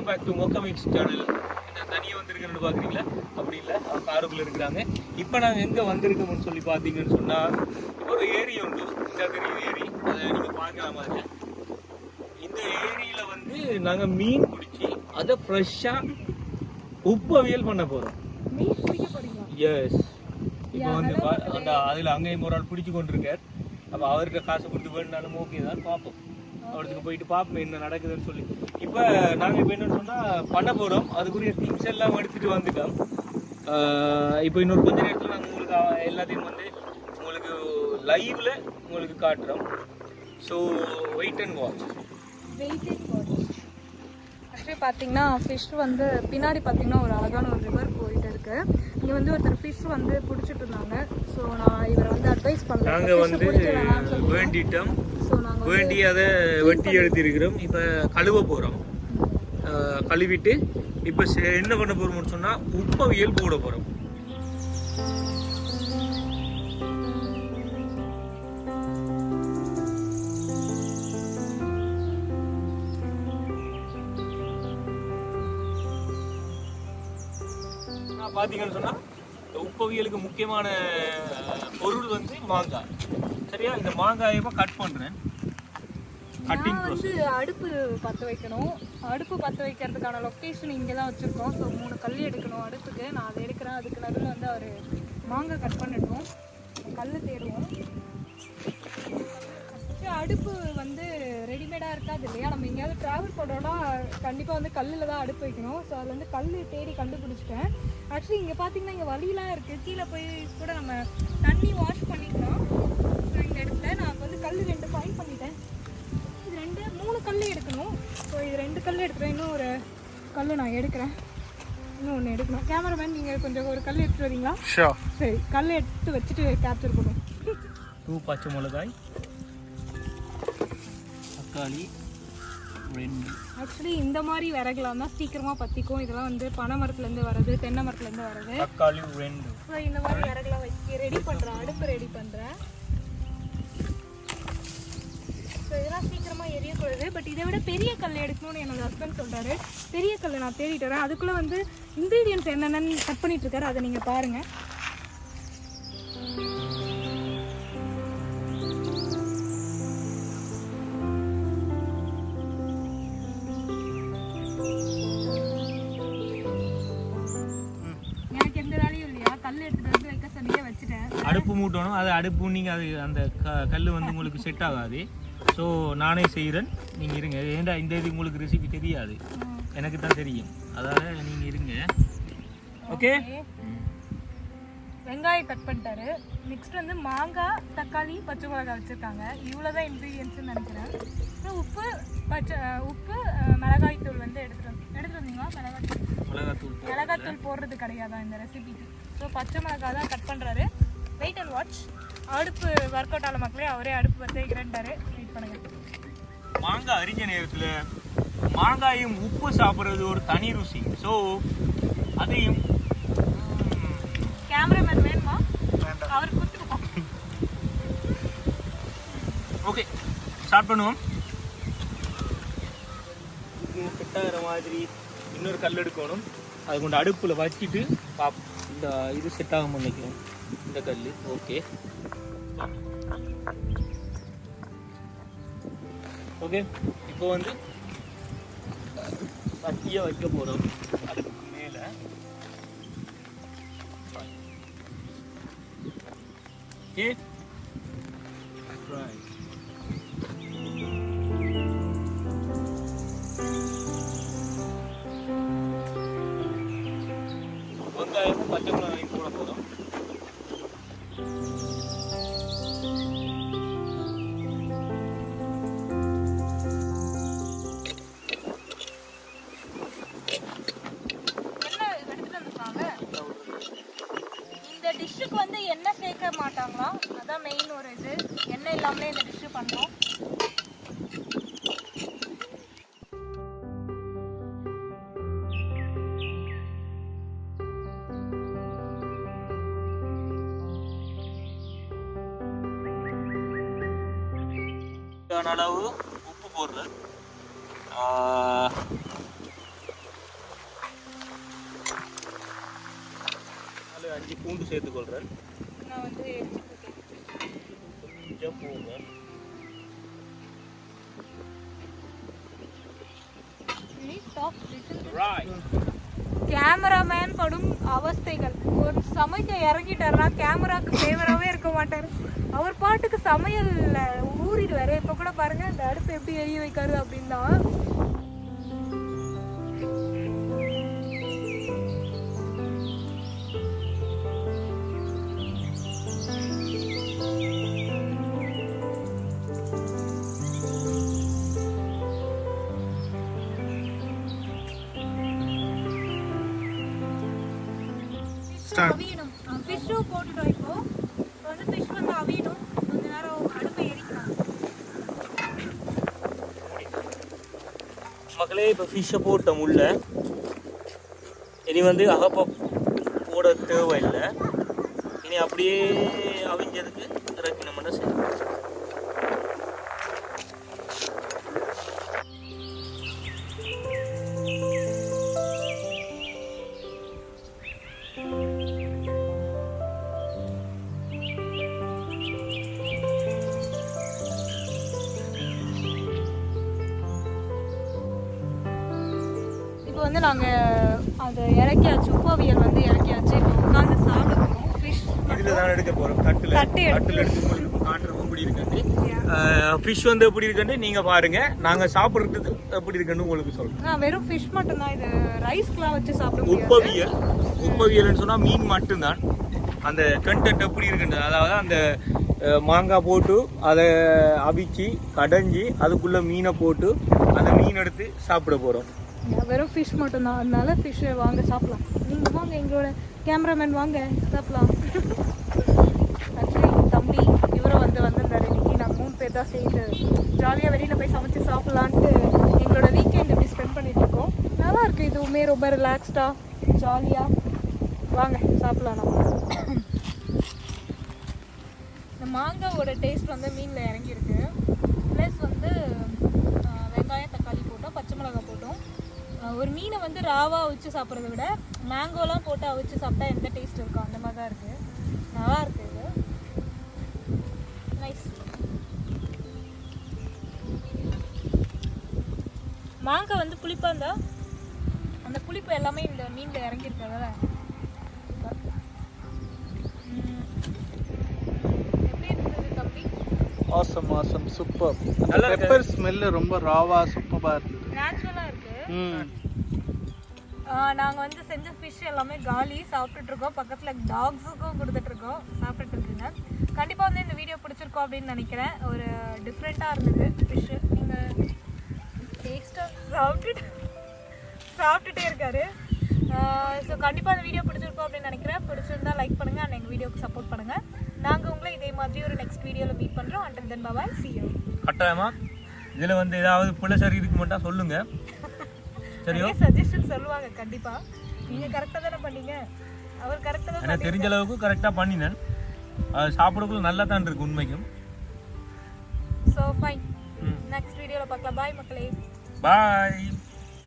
Welcome back to Mokkamix channel. நான் தனியாக வந்திருக்கேன்னு பார்க்குறீங்களா? அப்படி இல்லை, காருக்குள்ளே இருக்கிறாங்க. இப்போ நாங்கள் எங்கே வந்திருக்கோம்னு சொல்லி பார்த்தீங்கன்னு சொன்னால், ஒரு ஏரி உண்டு, இந்த பெரிய ஏரி, அதை நீங்கள் பார்க்கலாம். மாதிரி இந்த ஏரியில் வந்து நாங்கள் மீன் பிடிச்சி அதை ஃப்ரெஷ்ஷாக உப்பு அவியல் பண்ண போகிறோம். எஸ், இப்போ வந்து அந்த அதில் அங்கேயும் ஒரு ஆள் பிடிச்சி கொண்டிருக்கார். அப்போ அவருக்கு காசு கொடுத்து வேணுனாலும் ஓகே தான், பார்ப்போம். அவருக்கு போயிட்டு பார்ப்போம் என்ன நடக்குதுன்னு சொல்லி. இப்போ நாங்கள் இப்போ என்னென்னு சொன்னால் பண்ண போகிறோம். அதுக்குரிய திங்ஸ் எல்லாம் எடுத்துகிட்டு வந்துட்டோம். இப்போ இன்னொரு கொஞ்ச நேரத்தில் நாங்கள் உங்களுக்கு எல்லாத்தையும் வந்து உங்களுக்கு லைவில் உங்களுக்கு காட்டுறோம். So wait and watch. Actually பார்த்தீங்கன்னா ஃபிஷ் வந்து பின்னாடி பார்த்தீங்கன்னா ஒரு அழகான ஒரு ரிவர் போயிட்டு இருக்கு. இங்கே வந்து ஒருத்தர் ஃபிஷ் வந்து பிடிச்சிட்டு இருந்தாங்க. ஸோ நான் இவரை வந்து அட்வைஸ் பண்ணேன். நாங்கள் வந்து வேண்டிட்டோம், வேண்டி அதை வெட்டி எடுத்திருக்கிறோம். இப்போ கழுவ போகிறோம். கழுவிட்டு இப்போ என்ன பண்ண போகிறோம்னு சொன்னால் உப்பவியல் போட போகிறோம். பார்த்தீங்கன்னு சொன்னால் உப்பவியலுக்கு முக்கியமான பொருள் வந்து மாங்காய். சரியா? இந்த மாங்காயமா கட் பண்ணுறேன். கட்டிங் வந்து அடுப்பு பற்ற வைக்கணும். அடுப்பு பற்ற வைக்கிறதுக்கான லொக்கேஷன் இங்கே தான் வச்சுருக்கோம். ஸோ 3 கல் எடுக்கணும் அடுப்புக்கு. நான் அதை எடுக்கிறேன். அதுக்கு நடுவில் வந்து அவர் மாங்காய் கட் பண்ணிட்டோம். கல் தேடுவோம். அடுப்பு வந்து ரெடிமேடாக இருக்காது இல்லையா? நம்ம எங்கேயாவது ட்ராவல் பண்ணுறோன்னா கண்டிப்பாக வந்து கல்லில் தான் அடுப்பு வைக்கணும். ஸோ அதில் வந்து கல் தேடி கண்டுபிடிச்சிட்டேன். ஆக்சுவலி இங்கே பார்த்தீங்கன்னா இங்கே வழியெலாம் இருக்குது. கீழே போய் கூட நம்ம தண்ணி வாஷ் பண்ணிக்கலாம். ஸோ இந்த இடத்துல நான் வந்து கல் 2 ஃபைன் பண்ணிட்டேன். இது 3 கல் எடுக்கணும். ஸோ இது 2 கல் எடுக்கிறேன். இன்னும் ஒரு கல் நான் எடுக்கிறேன். இன்னும் ஒன்று எடுக்கணும். கேமராமேன் நீங்கள் கொஞ்சம் ஒரு கல் எடுத்துகிட்டு வரீங்களா? சரி, கல் எடுத்து வச்சுட்டு கேப்சர் பண்ணுவோம். 2 பச்சை மிளகாய், தக்காளி 2. ஆக்சுவலி இந்த மாதிரி விறகுலாம் தான் சீக்கிரமாக பற்றிக்கும். இதெல்லாம் வந்து பனை மரத்துலேருந்து வர்றது, தென்னை மரத்துலேருந்து வர்றது. தக்காளி 2. ஸோ இந்த மாதிரி விறகுலாம் வச்சு ரெடி பண்ணுறேன். அடுப்பு ரெடி பண்ணுறேன். ஸோ இதெல்லாம் சீக்கிரமாக எரியக்கூடாது. பட் இதை விட பெரிய கல் எடுக்கணும்னு என்னோட ஹஸ்பண்ட் சொல்கிறாரு. பெரிய கல் நான் தேடிட்டு வரேன். அதுக்குள்ளே வந்து இன்க்ரீடியன்ட்ஸ் என்னென்னு கட் பண்ணிட்டு இருக்காரு. அதை நீங்கள் பாருங்கள். அடுப்பு மூட்டணும். அது அடுப்பு நீங்கள் அது அந்த கல் வந்து உங்களுக்கு செட் ஆகாது. ஸோ நானே செய்கிறேன், நீங்கள் இருங்க. ஏன்டா இந்த இது உங்களுக்கு ரெசிபி தெரியாது, எனக்கு தான் தெரியும். அதாவது நீங்கள் இருங்க. ஓகே, வெங்காயம் கட் பண்ணிட்டாரு. நெக்ஸ்ட் வந்து மாங்காய், தக்காளி, பச்சை மிளகாய் வச்சுருக்காங்க. இவ்வளோ தான் இன்க்ரீடியன்ட்ஸ்னு நினைக்கிறேன். உப்பு, மிளகாய் தூள் வந்து எடுத்துகிட்டு வந்தீங்களா? மிளகாத்தூள் போடுறது கிடையாதான் இந்த ரெசிபிக்கு. ஸோ பச்சை மிளகாய் தான் கட் பண்ணுறாரு. Wait and watch. அடுப்பு ஒர்க் அவுட் ஆன மக்களே, அவரே அடுப்பு பற்ற வைக்கிறேன்ட்டாரு. வெயிட் பண்ணுங்க. மாங்காய் அரிஞ்ச நேரத்தில் மாங்காயும் உப்பு சாப்பிட்றது ஒரு தனி ருசி. ஸோ அதையும் கேமராமேன் வேணுமா? அவருக்கு கொடுத்துருக்கோம். ஓகே, ஸ்டார்ட் பண்ணுவோம். செட்டாகிற மாதிரி இன்னொரு கல் எடுக்கணும். அது கொண்டு அடுப்பில் வச்சுட்டு பார்ப்போம். இந்த இது செட் ஆகாமல் நினைக்கிறோம் இந்த கல். ஓகே ஓகே, இப்போ வந்து சட்டியை வைக்க போகிறோம் அடுப்புக்கு மேலே. ஓகே, வெங்காயமும் பச்சை மிளகாயும் போட போதும். இந்த டிஷ்ஷுக்கு வந்து எண்ணெய் சேர்க்க மாட்டாங்களா? அதான் மெயின் ஒரு இது. எண்ணெய் இல்லாமலே இந்த டிஷ்ஷு பண்ணுறோம். அளவு உப்பு போடுறேன். இஞ்சி பூண்டு சேர்த்துக்கொள்கிறேன். நான் வந்து கொஞ்சம் போங்க. கேமராமேன் படும் அவஸ்தைகள். ஒரு சமைக்க இறங்கிட்டாருன்னா கேமராக்கு ஃபேவராகவே இருக்க மாட்டார். அவர் பாட்டுக்கு சமையல்ல ஊறிடுவாரு. இப்போ கூட பாருங்க அந்த அடுப்பு எப்படி எரிய வைக்காரு அப்படின்னா. அவியணும். ஃபிஷ்ஷும் போட்டுட்டோம். இப்போ வந்து ஃபிஷ் வந்து அவியணும். கொஞ்ச நேரம் அடுப்பை எரிக்கலாம். மக்களே இப்போ ஃபிஷ்ஷை போட்டோம் உள்ள. இனி வந்து அகப்ப போட தேவையில்லை. இனி அப்படியே அவிஞ்சதுக்கு இறக்கி நம்ம என்ன செய்யணும். இப்போ வந்து நாங்கள் அதை இறக்கியாச்சு. உப்பவியல் வந்து இறக்கியாச்சு. இப்போ உட்காந்து சாப்பிடுவோம். ஃபிஷ் இதில் தான் எடுக்க போகிறோம். தட்டில் எடுத்து உங்களுக்கு காட்டுறோம் எப்படி இருக்குன்னு. ஃபிஷ் வந்து எப்படி இருக்குன்னு நீங்கள் பாருங்கள். நாங்கள் சாப்பிட்றது எப்படி இருக்குன்னு உங்களுக்கு சொல்கிறோம். வெறும் ஃபிஷ் மட்டும்தான். இது ரைஸ்க்குலாம் வச்சு சாப்பிடுவோம். உப்பவியல்னு சொன்னால் மீன் மட்டும்தான். அந்த கண்டென்ட் எப்படி இருக்குன்னு, அதாவது அந்த மாங்காய் போட்டு அதை அவிச்சு கடைஞ்சி அதுக்குள்ளே மீனை போட்டு அந்த மீன் எடுத்து சாப்பிட போகிறோம். வெறும் ஃபிஷ் மட்டும்தான். அதனால ஃபிஷ்ஷை வாங்க சாப்பிடலாம். நீங்கள் வாங்க, எங்களோட கேமராமேன் வாங்க சாப்பிடலாம். ஆக்சுவலி தம்பி இவரும் வந்திருந்தாரு. இன்னைக்கு நாங்கள் 3 பேர் தான் சேர்ந்து ஜாலியாக வெளியில் போய் சமைச்சு சாப்பிட்லான்ட்டு எங்களோட வீக்கெண்ட் இப்படி ஸ்பெண்ட் பண்ணிகிட்ருக்கோம். நல்லா இருக்குது. இதுவுமே ரொம்ப ரிலாக்ஸ்டாக ஜாலியாக. வாங்க சாப்பிட்லாம். நம்ம இந்த மாங்காவோட டேஸ்ட் வந்து மீனில் இறங்கியிருக்கு. ப்ளஸ் வந்து வெங்காயம் தக்காளி போட்டோம், பச்சை மிளகாய் போட்டோம். ஒரு மீனை வந்து ராவாக அவிச்சு சாப்பிட்றத விட மேங்கோலாம் போட்டு அவிச்சு சாப்பிட்டா எந்த டேஸ்ட் இருக்கும் அந்த மாதிரி தான் இருக்குது. நல்லா இருக்குது. இது நைஸ். மாங்காய் வந்து புளிப்பாக இருந்தால் அந்த புளிப்பு எல்லாமே இந்த மீனில் இறங்கியிருக்கிறதால எப்படி இருந்தது தம்பி? Awesome super. நல்ல பெப்பர் ஸ்மெல் ரொம்ப ராவா சூப்பராக இருக்குது. நேச்சுரலாக இருக்குது. நாங்கள் வந்து செஞ்ச ஃபிஷ் எல்லாமே காலி சாப்பிட்டுட்ருக்கோம். பக்கத்தில் டாக்ஸுக்கும் கொடுத்துட்ருக்கோம், சாப்பிட்டுட்டு இருக்குங்க. கண்டிப்பாக வந்து இந்த வீடியோ பிடிச்சிருக்கோம் அப்படின்னு நினைக்கிறேன். ஒரு டிஃப்ரெண்ட்டாக இருந்தது ஃபிஷ்ஷு. நீங்கள் டேஸ்ட்டாக சாப்பிட்டுட்டே இருக்காரு. ஸோ கண்டிப்பாக இந்த வீடியோ பிடிச்சிருக்கோம் அப்படின்னு நினைக்கிறேன். பிடிச்சிருந்தா லைக் பண்ணுங்கள் அண்ட் எங்கள் வீடியோக்கு சப்போர்ட் பண்ணுங்கள். நாங்கள் உங்களை இதே மாதிரி ஒரு நெக்ஸ்ட் வீடியோவில் மீட் பண்ணுறோம். Until then bye, see you. கட்டாயமா இதில் வந்து ஏதாவது பிள்ளை சரி இருக்கு மட்டும் சொல்லுங்கள். சரியா சஜஷன் சொல்லுவாங்க கண்டிப்பாக. நீங்கள் கரெக்டாக தானே பண்ணீங்க. அவர் கரெக்டாக தான். எனக்கு தெரிஞ்ச அளவுக்கு கரெக்டாக பண்ணினேன். அது சாப்பிடக்குள்ள நல்லா தான் இருக்கு உண்மைக்கும். So fine. நெக்ஸ்ட் வீடியோவில் பார்க்கலாம். பாய் மக்களே. பாய்.